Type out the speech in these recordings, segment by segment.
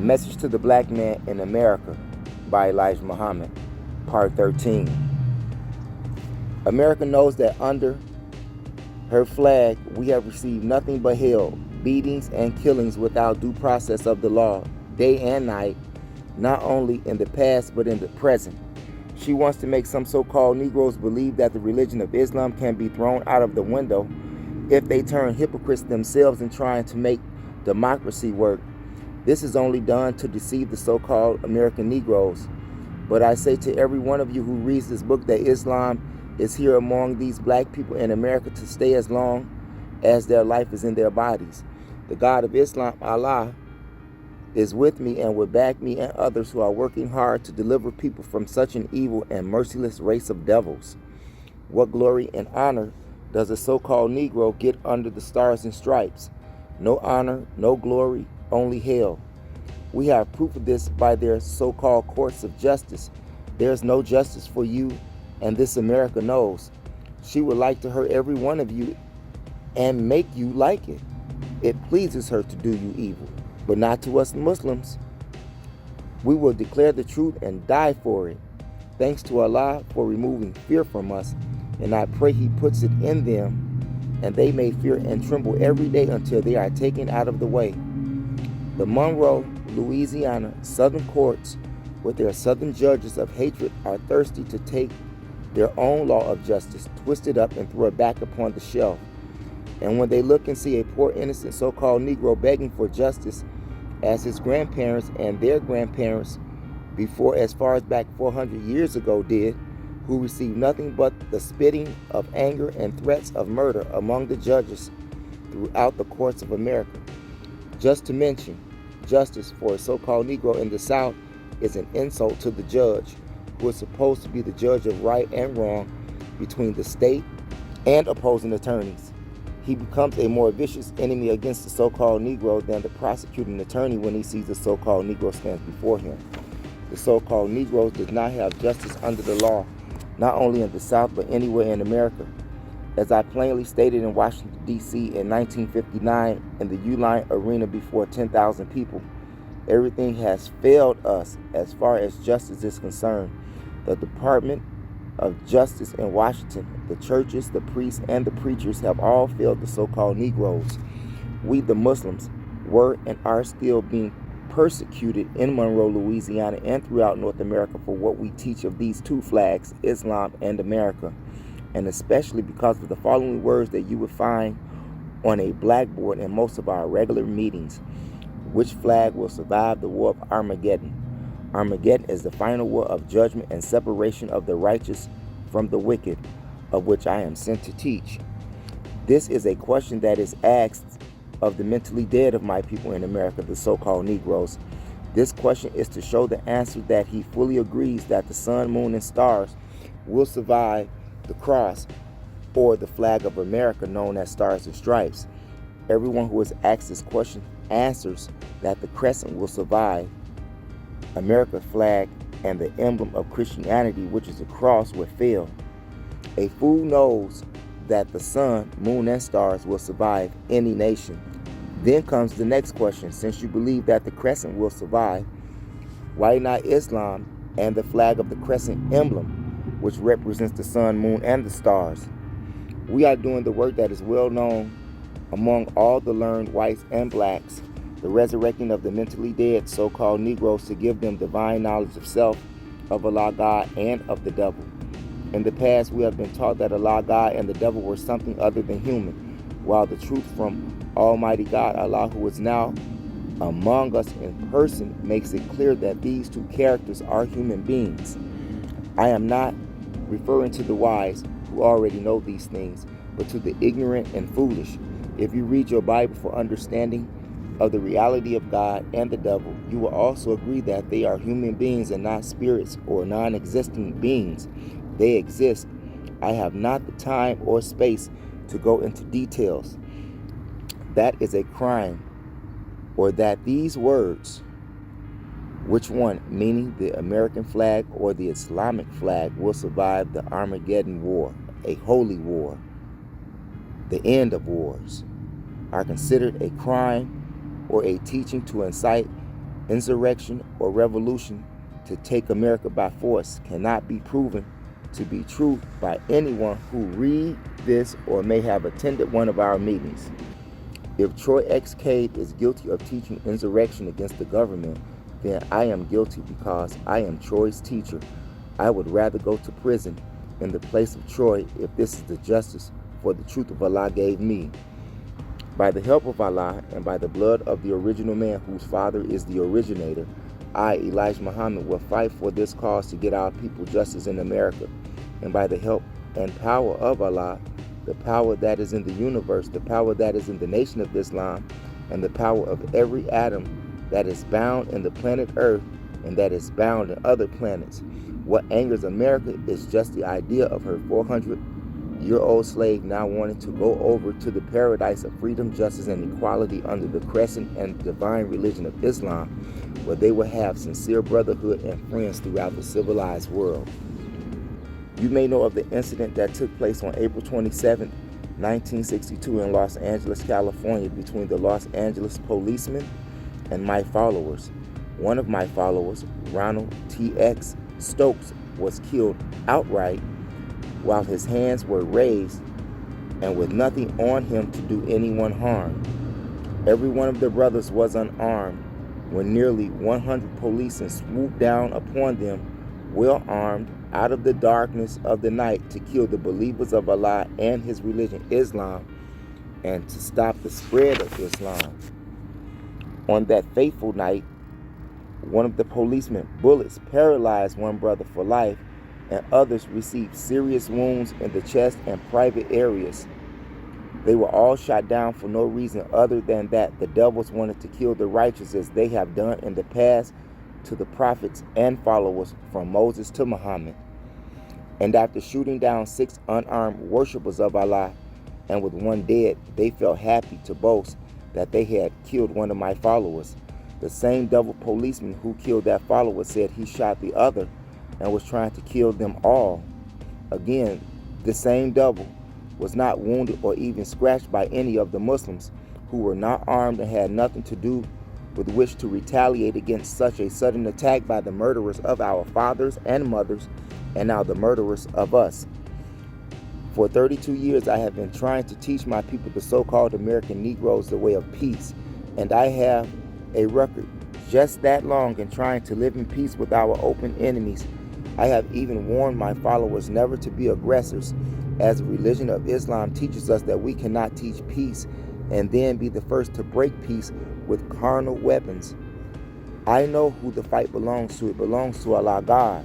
Message to the Black Man in America by Elijah Muhammad, Part 13. America knows that under her flag we have received nothing but hell, beatings, and killings without due process of the law, day and night, not only in the past but in the present. She wants to make some so-called Negroes believe that the religion of Islam can be thrown out of the window if they turn hypocrites themselves in trying to make democracy work. This is only done to deceive the so-called American Negroes. But I say to every one of you who reads this book that Islam is here among these black people in America to stay as long as their life is in their bodies. The God of Islam, Allah, is with me and will back me and others who are working hard to deliver people from such an evil and merciless race of devils. What glory and honor does a so-called Negro get under the stars and stripes? No honor, no glory, only hell. We have proof of this by their so-called courts of justice. There's no justice for you, and this America knows. She would like to hurt every one of you and make you like it. It pleases her to do you evil, but not to us Muslims. We will declare the truth and die for it. Thanks to Allah for removing fear from us, and I pray He puts it in them, and they may fear and tremble every day until they are taken out of the way. The Monroe, Louisiana Southern courts, with their Southern judges of hatred, are thirsty to take their own law of justice, twist it up, and throw it back upon the shelf. And when they look and see a poor innocent so-called Negro begging for justice, as his grandparents and their grandparents before as far as back 400 years ago did, who received nothing but the spitting of anger and threats of murder among the judges throughout the courts of America. Just to mention, justice for a so-called Negro in the South is an insult to the judge, who is supposed to be the judge of right and wrong between the state and opposing attorneys. He becomes a more vicious enemy against the so-called Negro than the prosecuting attorney when he sees the so-called Negro stands before him. The so-called Negroes does not have justice under the law, not only in the South but anywhere in America. As I plainly stated in Washington, D.C. in 1959 in the U-Line Arena before 10,000 people, everything has failed us as far as justice is concerned. The Department of Justice in Washington, the churches, the priests, and the preachers have all failed the so-called Negroes. We, the Muslims, were and are still being persecuted in Monroe, Louisiana, and throughout North America for what we teach of these two flags, Islam and America, and especially because of the following words that you would find on a blackboard in most of our regular meetings. Which flag will survive the war of Armageddon? Armageddon is the final war of judgment and separation of the righteous from the wicked, of which I am sent to teach. This is a question that is asked of the mentally dead of my people in America, the so-called Negroes. This question is to show the answer that he fully agrees that the sun, moon, and stars will survive the cross, or the flag of America known as Stars and Stripes. Everyone who is asked this question answers that the crescent will survive. America's flag and the emblem of Christianity, which is a cross, will fail. A fool knows that the sun, moon, and stars will survive any nation. Then comes the next question. Since you believe that the crescent will survive, why not Islam and the flag of the crescent emblem, which represents the sun, moon, and the stars? We are doing the work that is well known among all the learned whites and blacks, the resurrecting of the mentally dead so-called Negroes to give them divine knowledge of self, of Allah God, and of the devil. In the past, we have been taught that Allah God and the devil were something other than human, while the truth from Almighty God, Allah, who is now among us in person, makes it clear that these two characters are human beings. I am not referring to the wise who already know these things, but to the ignorant and foolish. If you read your Bible for understanding of the reality of God and the devil, you will also agree that they are human beings and not spirits or non-existing beings. They exist. I have not the time or space to go into details. That is a crime, or that these words, which one, meaning the American flag or the Islamic flag, will survive the Armageddon war, a holy war, the end of wars, are considered a crime or a teaching to incite insurrection, or revolution to take America by force cannot be proven to be true by anyone who read this or may have attended one of our meetings. If Troy X. Cade is guilty of teaching insurrection against the government, then I am guilty because I am Troy's teacher. I would rather go to prison in the place of Troy if this is the justice for the truth of Allah gave me. By the help of Allah and by the blood of the original man whose father is the originator, I, Elijah Muhammad, will fight for this cause to get our people justice in America. And by the help and power of Allah, the power that is in the universe, the power that is in the nation of Islam, and the power of every atom that is bound in the planet Earth and that is bound in other planets. What angers America is just the idea of her 400-year-old slave now wanting to go over to the paradise of freedom, justice, and equality under the crescent and divine religion of Islam, where they will have sincere brotherhood and friends throughout the civilized world. You may know of the incident that took place on April 27, 1962 in Los Angeles, California, between the Los Angeles policemen and my followers. One of my followers, Ronald T.X. Stokes, was killed outright while his hands were raised and with nothing on him to do anyone harm. Every one of the brothers was unarmed when nearly 100 policemen swooped down upon them, well armed, out of the darkness of the night to kill the believers of Allah and his religion, Islam, and to stop the spread of Islam. On that fateful night, one of the policemen's bullets paralyzed one brother for life, and others received serious wounds in the chest and private areas. They were all shot down for no reason other than that the devils wanted to kill the righteous, as they have done in the past to the prophets and followers from Moses to Muhammad. And after shooting down 6 unarmed worshippers of Allah, and with one dead, they felt happy to boast that they had killed one of my followers. The same devil policeman who killed that follower said he shot the other and was trying to kill them all. Again, the same devil was not wounded or even scratched by any of the Muslims who were not armed and had nothing to do with which to retaliate against such a sudden attack by the murderers of our fathers and mothers, and now the murderers of us. For 32 years, I have been trying to teach my people, the so-called American Negroes, the way of peace, and I have a record just that long in trying to live in peace with our open enemies. I have even warned my followers never to be aggressors, as the religion of Islam teaches us that we cannot teach peace and then be the first to break peace with carnal weapons. I know who the fight belongs to. It belongs to Allah God.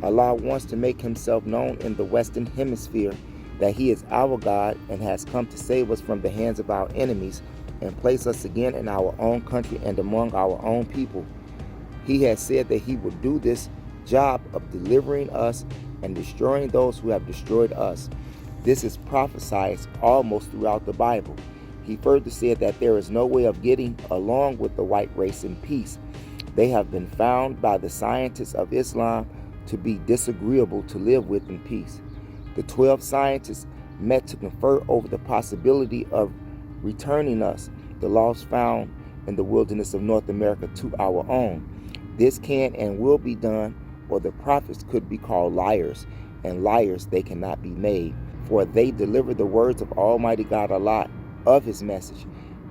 Allah wants to make himself known in the Western Hemisphere, that he is our God and has come to save us from the hands of our enemies and place us again in our own country and among our own people. He has said that he would do this job of delivering us and destroying those who have destroyed us. This is prophesied almost throughout the Bible. He further said that there is no way of getting along with the white race in peace. They have been found by the scientists of Islam to be disagreeable to live with in peace. The 12 scientists met to confer over the possibility of returning us, the lost found in the wilderness of North America, to our own. This can and will be done, or the prophets could be called liars, and liars they cannot be made, for they deliver the words of Almighty God Allah of his message,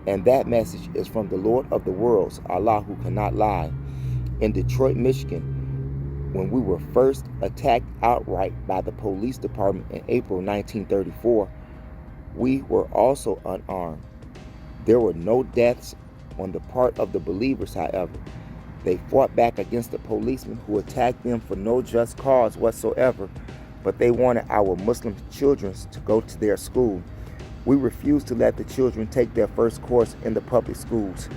and that message is from the Lord of the worlds, Allah, who cannot lie. In Detroit, Michigan, when we were first attacked outright by the police department in April 1934, we were also unarmed. There were no deaths on the part of the believers, however. They fought back against the policemen who attacked them for no just cause whatsoever, but they wanted our Muslim children to go to their school. We refused to let the children take their first course in the public schools,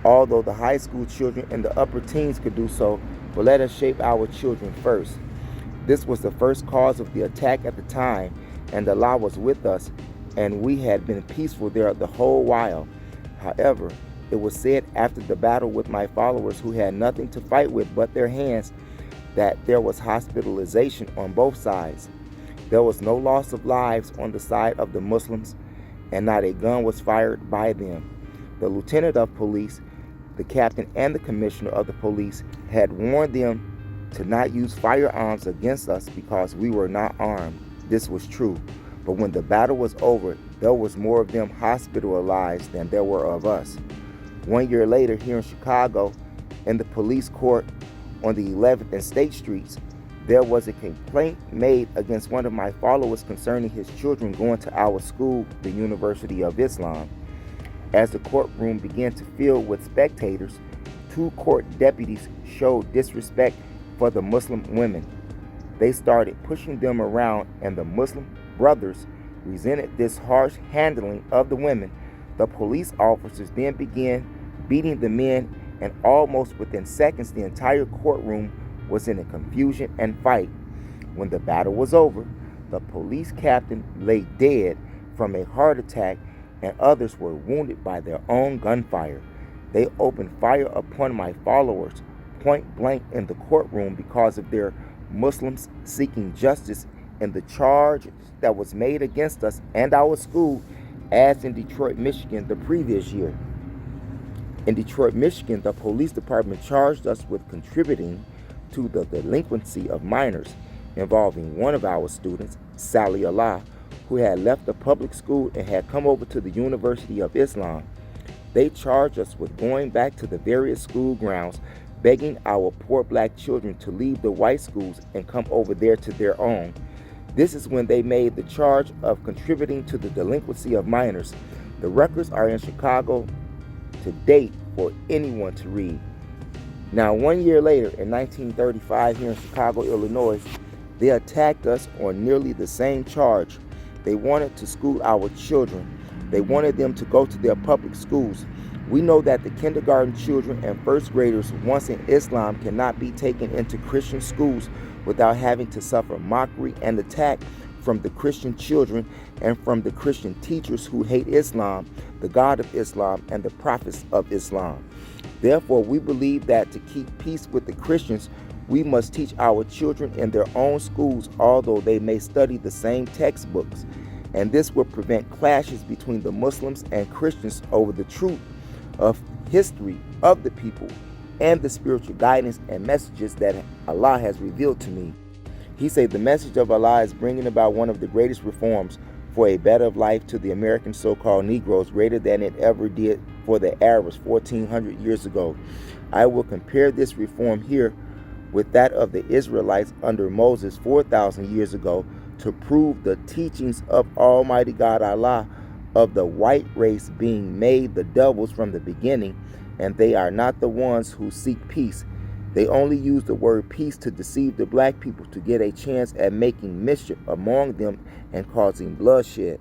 although the high school children and the upper teens could do so, but let us shape our children first. This was the first cause of the attack at the time, and Allah was with us, and we had been peaceful there the whole while. However, it was said after the battle with my followers, who had nothing to fight with but their hands, that there was hospitalization on both sides. There was no loss of lives on the side of the Muslims, and not a gun was fired by them. The lieutenant of police The captain and the commissioner of the police had warned them to not use firearms against us because we were not armed. This was true. But when the battle was over, there was more of them hospitalized than there were of us. 1 year later, here in Chicago, in the police court on the 11th and State Streets, there was a complaint made against one of my followers concerning his children going to our school, the University of Islam. As the courtroom began to fill with spectators, 2 court deputies showed disrespect for the Muslim women. They started pushing them around, and the Muslim brothers resented this harsh handling of the women. The police officers then began beating the men, and almost within seconds the entire courtroom was in a confusion and fight. When the battle was over, the police captain lay dead from a heart attack, and others were wounded by their own gunfire. They opened fire upon my followers point blank in the courtroom because of their Muslims seeking justice in the charge that was made against us and our school, as in Detroit, Michigan the previous year. In Detroit, Michigan, the police department charged us with contributing to the delinquency of minors involving one of our students, Sally Allah, who had left the public school and had come over to the University of Islam. They charged us with going back to the various school grounds, begging our poor black children to leave the white schools and come over there to their own. This is when they made the charge of contributing to the delinquency of minors. The records are in Chicago to date for anyone to read. Now, 1 year later, in 1935, here in Chicago, Illinois, they attacked us on nearly the same charge. They wanted to school our children. They wanted them to go to their public schools. We know that the kindergarten children and first graders once in Islam cannot be taken into Christian schools without having to suffer mockery and attack from the Christian children and from the Christian teachers who hate Islam, the God of Islam, and the prophets of Islam. Therefore, we believe that to keep peace with the Christians, we must teach our children in their own schools, although they may study the same textbooks. And this will prevent clashes between the Muslims and Christians over the truth of history of the people and the spiritual guidance and messages that Allah has revealed to me. He said the message of Allah is bringing about one of the greatest reforms for a better life to the American so-called Negroes, greater than it ever did for the Arabs 1400 years ago. I will compare this reform here with that of the Israelites under Moses 4,000 years ago to prove the teachings of Almighty God Allah of the white race being made the devils from the beginning, and they are not the ones who seek peace. They only use the word peace to deceive the black people to get a chance at making mischief among them and causing bloodshed.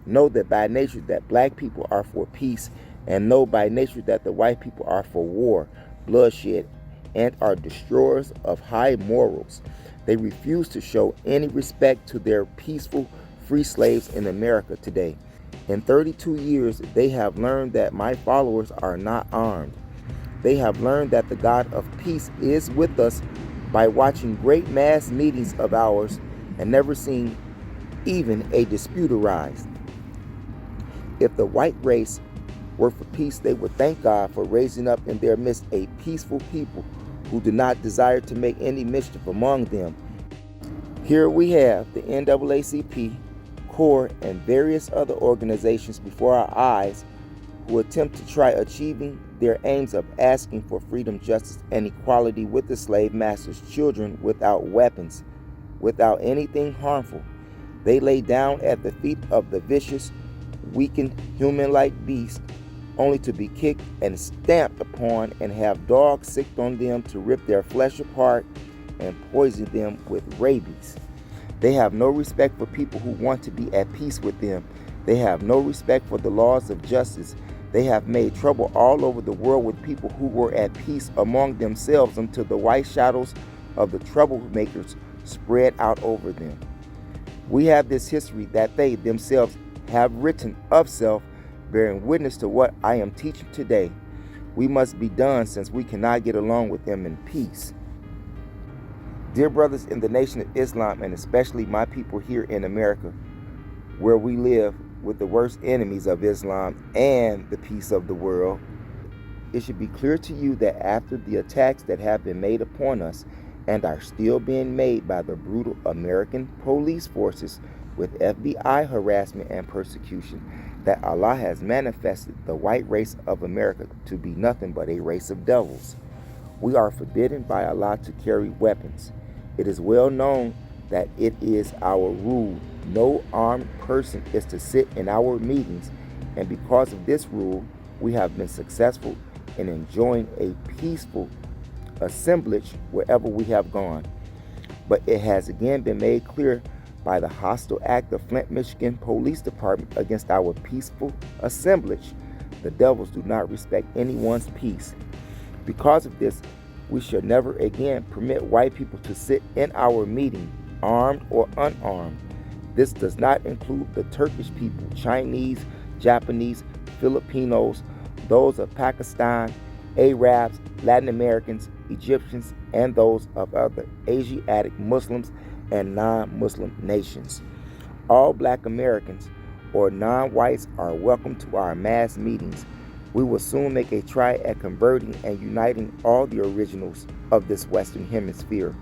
Know that by nature that black people are for peace, and know by nature that the white people are for war, bloodshed, and are destroyers of high morals. They refuse to show any respect to their peaceful, free slaves in America today. In 32 years, they have learned that my followers are not armed. They have learned that the God of peace is with us by watching great mass meetings of ours and never seeing even a dispute arise. If the white race were for peace, they would thank God for raising up in their midst a peaceful people who do not desire to make any mischief among them. Here we have the NAACP, CORE, and various other organizations before our eyes who attempt to try achieving their aims of asking for freedom, justice, and equality with the slave master's children without weapons, without anything harmful. They lay down at the feet of the vicious, weakened, human-like beast, only to be kicked and stamped upon and have dogs sicked on them to rip their flesh apart and poison them with rabies. They have no respect for people who want to be at peace with them. They have no respect for the laws of justice. They have made trouble all over the world with people who were at peace among themselves until the white shadows of the troublemakers spread out over them. We have this history that they themselves have written of self, bearing witness to what I am teaching today. We must be done since we cannot get along with them in peace. Dear brothers in the Nation of Islam, and especially my people here in America, where we live with the worst enemies of Islam and the peace of the world, It should be clear to you that after the attacks that have been made upon us and are still being made by the brutal American police forces with FBI harassment and persecution, that Allah has manifested the white race of America to be nothing but a race of devils. We are forbidden by Allah to carry weapons. It is well known that it is our rule no armed person is to sit in our meetings, and because of this rule, we have been successful in enjoying a peaceful assemblage wherever we have gone. But it has again been made clear by the hostile act of Flint, Michigan Police Department against our peaceful assemblage. The devils do not respect anyone's peace. Because of this, we shall never again permit white people to sit in our meeting, armed or unarmed. This does not include the Turkish people, Chinese, Japanese, Filipinos, those of Pakistan, Arabs, Latin Americans, Egyptians, and those of other Asiatic Muslims and non-Muslim nations. All Black Americans or non-whites are welcome to our mass meetings. We will soon make a try at converting and uniting all the originals of this Western Hemisphere.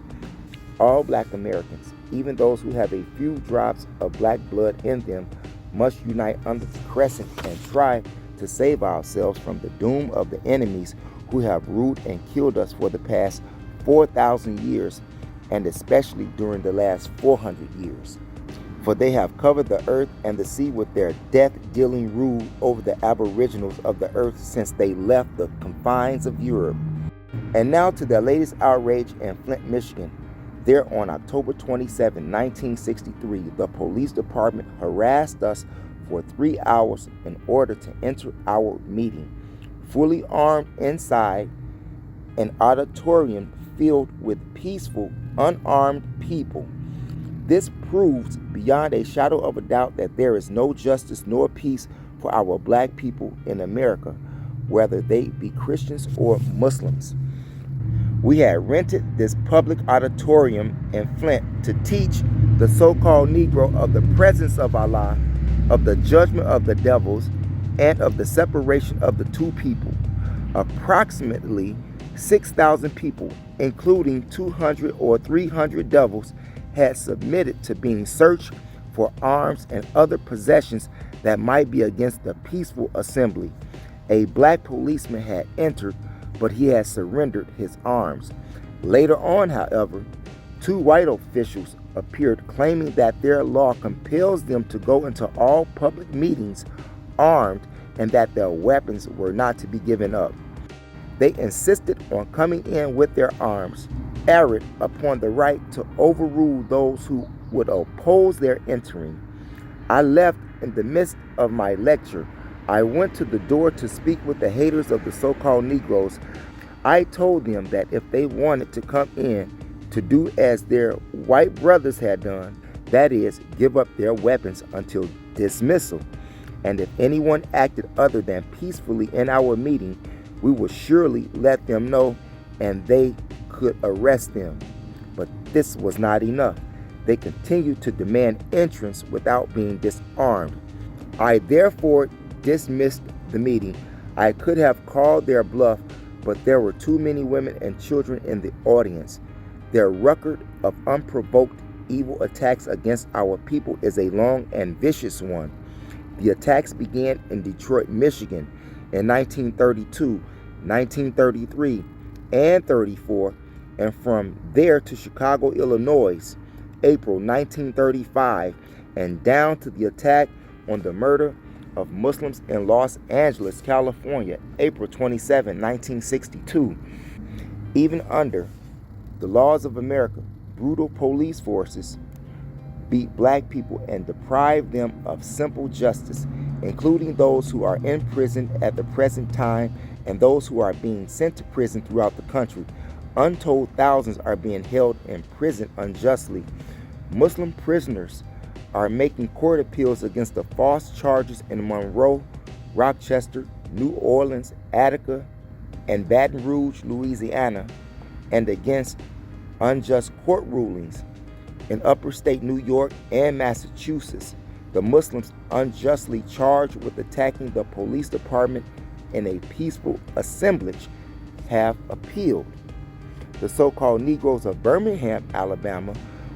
All Black Americans, even those who have a few drops of black blood in them, must unite under the crescent and try to save ourselves from the doom of the enemies who have ruled and killed us for the past 4,000 years, and especially during the last 400 years. For they have covered the earth and the sea with their death-dealing rule over the aboriginals of the earth since they left the confines of Europe. And now to their latest outrage in Flint, Michigan. There on October 27, 1963, the police department harassed us for 3 hours in order to enter our meeting, fully armed inside an auditorium filled with peaceful, unarmed people. This proves beyond a shadow of a doubt that there is no justice nor peace for our black people in America, whether they be Christians or Muslims. We had rented this public auditorium in Flint to teach the so-called Negro of the presence of Allah, of the judgment of the devils, and of the separation of the two people. Approximately 6,000 people, including 200 or 300 devils, had submitted to being searched for arms and other possessions that might be against the peaceful assembly. A black policeman had entered, but he had surrendered his arms. Later on, however, 2 white officials appeared claiming that their law compels them to go into all public meetings armed and that their weapons were not to be given up. They insisted on coming in with their arms, arrogant upon the right to overrule those who would oppose their entering. I left in the midst of my lecture. I went to the door to speak with the haters of the so-called Negroes. I told them that if they wanted to come in, to do as their white brothers had done, that is, give up their weapons until dismissal. And if anyone acted other than peacefully in our meeting, we would surely let them know and they could arrest them. But this was not enough. They continued to demand entrance without being disarmed. I therefore dismissed the meeting. I could have called their bluff, but there were too many women and children in the audience. Their record of unprovoked evil attacks against our people is a long and vicious one. The attacks began in Detroit, Michigan in 1932, 1933, and 34, and from there to Chicago, Illinois, April 1935, and down to the attack on the murder of Muslims in Los Angeles, California, April 27, 1962. Even under the laws of America, brutal police forces beat black people and deprive them of simple justice, including those who are in prison at the present time and those who are being sent to prison throughout the country. Untold thousands are being held in prison unjustly. Muslim prisoners are making court appeals against the false charges in Monroe, Rochester, New Orleans, Attica, and Baton Rouge, Louisiana, and against unjust court rulings in upper state New York and Massachusetts. The Muslims unjustly charged with attacking the police department in a peaceful assemblage have appealed. The so-called Negroes of Birmingham, Alabama,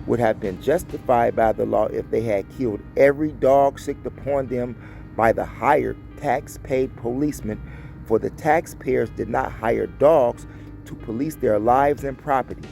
would have been justified by the law if they had killed every dog sicked upon them by the hired tax-paid policemen, for the taxpayers did not hire dogs to police their lives and property.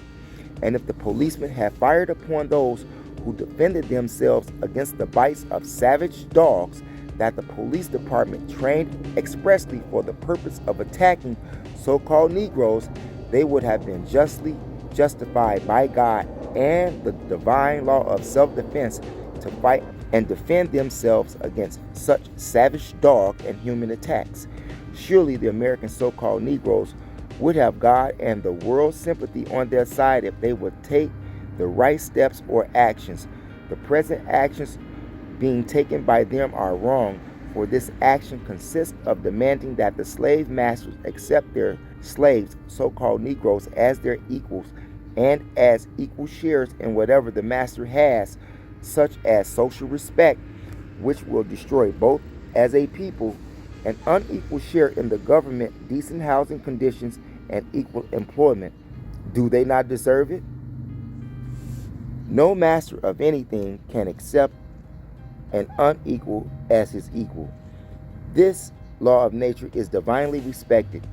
And if the policemen had fired upon those who defended themselves against the bites of savage dogs that the police department trained expressly for the purpose of attacking so-called Negroes, they would have been justly justified by God and the divine law of self-defense to fight and defend themselves against such savage dog and human attacks. Surely the American so-called Negroes would have God and the world's sympathy on their side if they would take the right steps or actions. The present actions being taken by them are wrong, for this action consists of demanding that the slave masters accept their slaves, so-called Negroes, as their equals and as equal shares in whatever the master has, such as social respect, which will destroy both as a people, an unequal share in the government, decent housing conditions, and equal employment. Do they not deserve it? No master of anything can accept an unequal as his equal. This law of nature is divinely respected.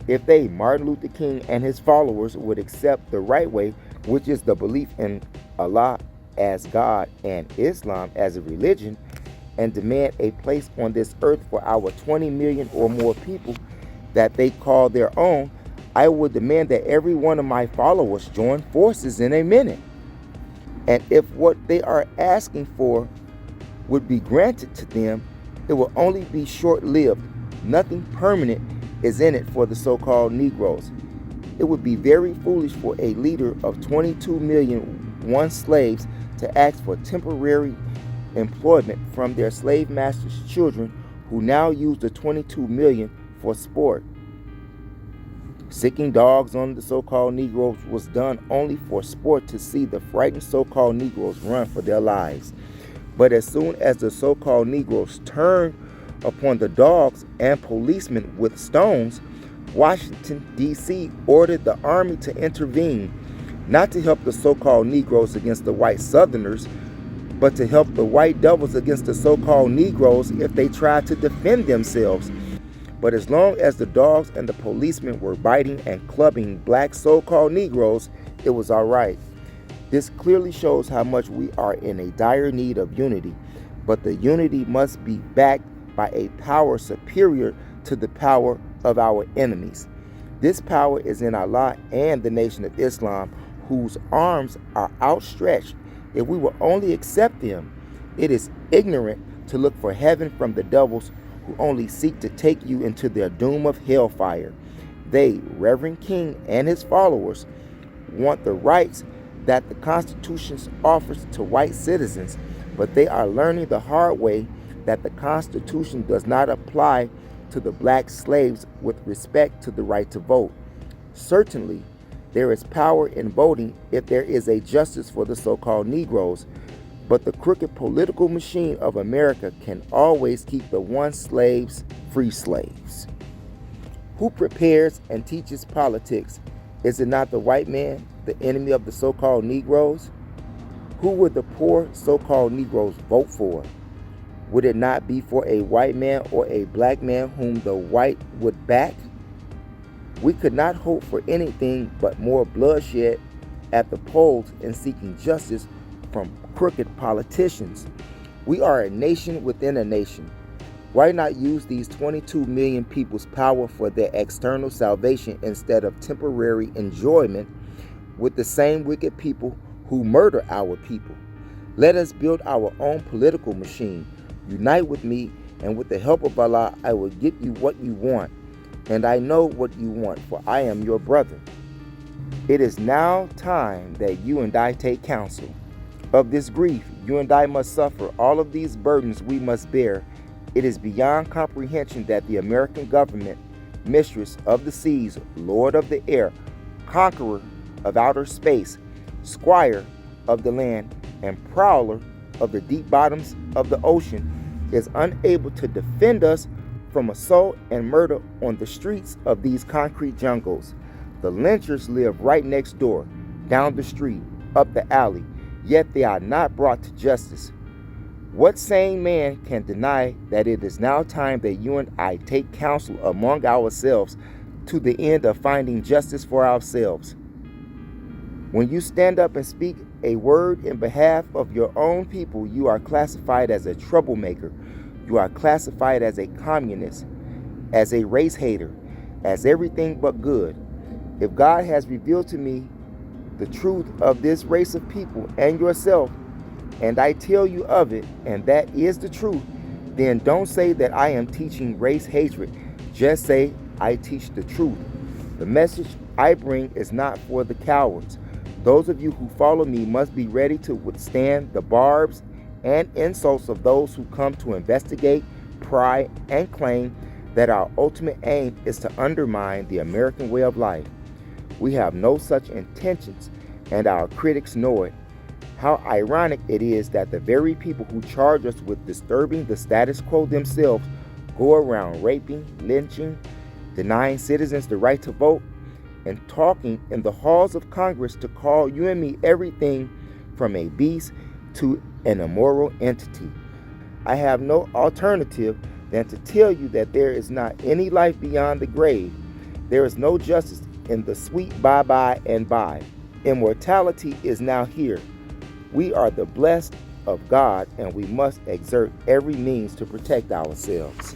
If they, Martin Luther King and his followers, would accept the right way, which is the belief in Allah as God and Islam as a religion, and demand a place on this earth for our 20 million or more people that they call their own, I would demand that every one of my followers join forces in a minute. And if what they are asking for would be granted to them, it will only be short-lived. Nothing permanent is in it for the so-called Negroes. It would be very foolish for a leader of 22 million once slaves to ask for temporary employment from their slave masters' children, who now use the 22 million for sport. Sicking dogs on the so-called Negroes was done only for sport, to see the frightened so-called Negroes run for their lives. But as soon as the so-called Negroes turned upon the dogs and policemen with stones, Washington, D.C. ordered the army to intervene, not to help the so-called Negroes against the white Southerners, but to help the white devils against the so-called Negroes if they tried to defend themselves. But as long as the dogs and the policemen were biting and clubbing black so-called Negroes, it was all right. This clearly shows how much we are in a dire need of unity, but the unity must be backed by a power superior to the power of our enemies. This power is in Allah and the Nation of Islam, whose arms are outstretched. If we will only accept them, it is ignorant to look for heaven from the devils who only seek to take you into their doom of hellfire. They, Reverend King and his followers, want the rights that the Constitution offers to white citizens, but they are learning the hard way that the Constitution does not apply to the black slaves with respect to the right to vote. Certainly, there is power in voting if there is a justice for the so-called Negroes, but the crooked political machine of America can always keep the once slaves free slaves. Who prepares and teaches politics? Is it not the white man, the enemy of the so-called Negroes? Who would the poor so-called Negroes vote for? Would it not be for a white man or a black man whom the white would back? We could not hope for anything but more bloodshed at the polls in seeking justice from crooked politicians. We are a nation within a nation. Why not use these 22 million people's power for their external salvation instead of temporary enjoyment with the same wicked people who murder our people? Let us build our own political machine. Unite with me, and with the help of Allah, I will give you what you want. And I know what you want, for I am your brother. It is now time that you and I take counsel. Of this grief, you and I must suffer. All of these burdens we must bear. It is beyond comprehension that the American government, mistress of the seas, lord of the air, conqueror of outer space, squire of the land, and prowler of the deep bottoms of the ocean, is unable to defend us from assault and murder on the streets of these concrete jungles. The lynchers live right next door, down the street, up the alley, yet they are not brought to justice. What sane man can deny that it is now time that you and I take counsel among ourselves to the end of finding justice for ourselves? When you stand up and speak a word in behalf of your own people, you are classified as a troublemaker. You are classified as a communist, as a race hater, as everything but good. If God has revealed to me the truth of this race of people and yourself, and I tell you of it, and that is the truth, then don't say that I am teaching race hatred. Just say I teach the truth. The message I bring is not for the cowards. Those of you who follow me must be ready to withstand the barbs and insults of those who come to investigate, pry, and claim that our ultimate aim is to undermine the American way of life. We have no such intentions, and our critics know it. How ironic it is that the very people who charge us with disturbing the status quo themselves go around raping, lynching, denying citizens the right to vote, and talking in the halls of Congress to call you and me everything from a beast to an immoral entity. I have no alternative than to tell you that there is not any life beyond the grave. There is no justice in the sweet bye-bye and bye. Immortality is now here. We are the blessed of God, and we must exert every means to protect ourselves.